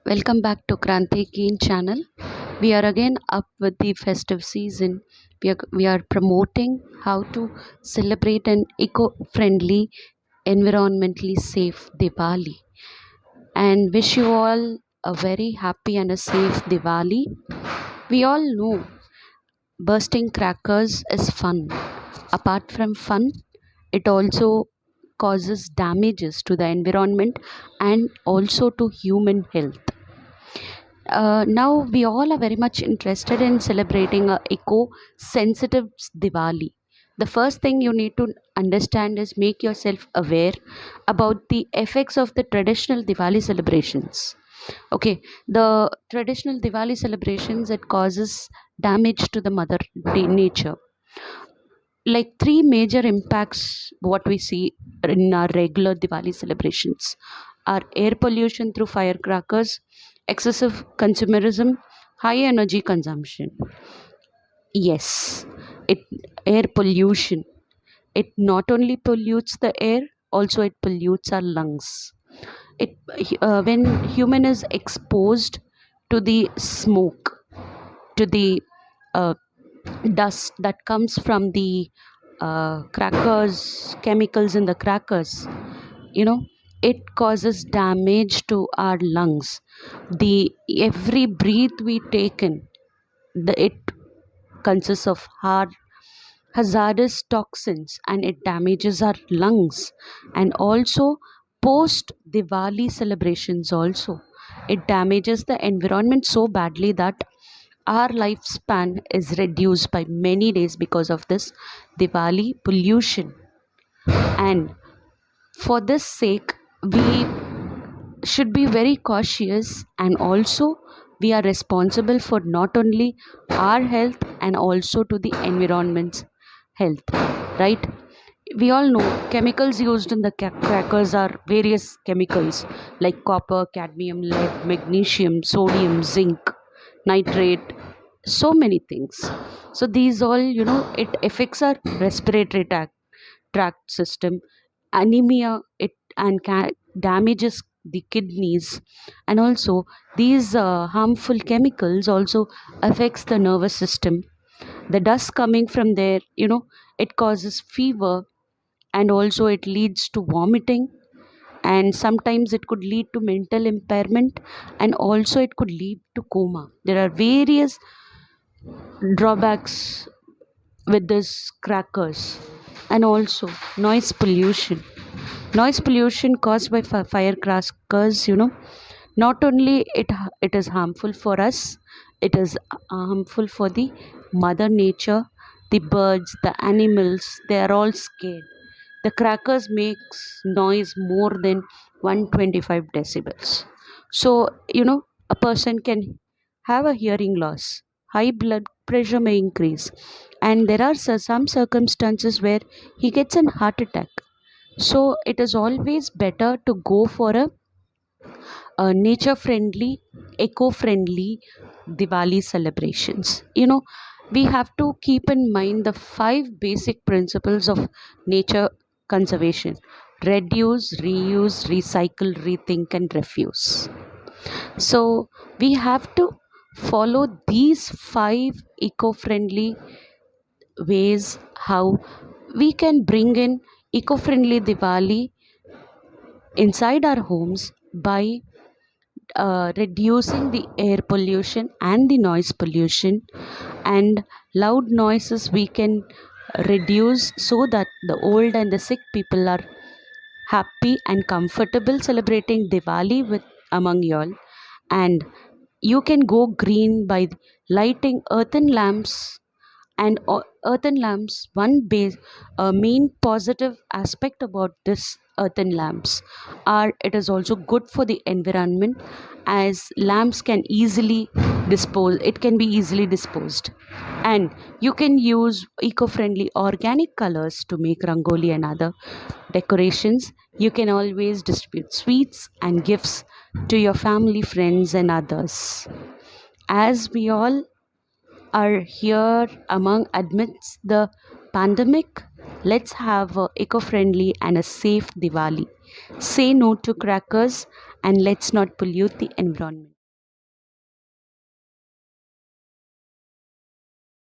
Welcome back to Kranti Keen channel. We are again up with the festive season. We are promoting how to celebrate an eco-friendly, environmentally safe Diwali and wish you all a very happy and a safe Diwali. We all know bursting crackers is fun. Apart from fun, it also causes damages to the environment and also to human health. Now we all are very much interested in celebrating a eco-sensitive Diwali. The first thing you need to understand is make yourself aware about the effects of the traditional Diwali celebrations. Okay, the traditional Diwali celebrations, it causes damage to the nature. Like three major impacts what we see in our regular Diwali celebrations are air pollution through firecrackers, excessive consumerism, high energy consumption. Yes, it air pollution. It not only pollutes the air, also it pollutes our lungs. It when human is exposed to the smoke, to the uh, dust that comes from the crackers, chemicals in the crackers, you know, it causes damage to our lungs. The every breath we take in, it consists of hard hazardous toxins and it damages our lungs. And also post Diwali celebrations also, it damages the environment so badly that our lifespan is reduced by many days because of this Diwali pollution. And for this sake, we should be very cautious, and also we are responsible for not only our health and also to the environment's health, right? We all know chemicals used in the crackers are various chemicals like copper, cadmium, lead, magnesium, sodium, zinc, nitrate, so many things. So these all, it affects our respiratory tract system, anemia, it and damages the kidneys. And also these harmful chemicals also affects the nervous system. The dust coming from there, it causes fever, and also it leads to vomiting, and sometimes it could lead to mental impairment, and also it could lead to coma. There are various drawbacks with this crackers. And also noise pollution caused by firecrackers, not only it is harmful for us, it is harmful for the mother nature. The birds, the animals, they are all scared. The crackers makes noise more than 125 decibels. So, a person can have a hearing loss, high blood pressure may increase, and there are some circumstances where he gets an heart attack. So it is always better to go for a nature friendly, eco friendly Diwali celebrations. We have to keep in mind the five basic principles of nature conservation: reduce, reuse, recycle, rethink, and refuse. So we have to follow these five eco friendly ways how we can bring in eco friendly Diwali inside our homes by reducing the air pollution and the noise pollution. And loud noises we can reduce so that the old and the sick people are happy and comfortable celebrating Diwali with among y'all. And you can go green by lighting earthen lamps. And earthen lamps, one base main positive aspect about this earthen lamps are it is also good for the environment, as lamps can easily dispose it can be easily disposed. And you can use eco-friendly organic colors to make rangoli and other decorations. You can always distribute sweets and gifts to your family, friends, and others. As we all are here among amidst the pandemic, let's have a eco-friendly and a safe Diwali. Say no to crackers and let's not pollute the environment.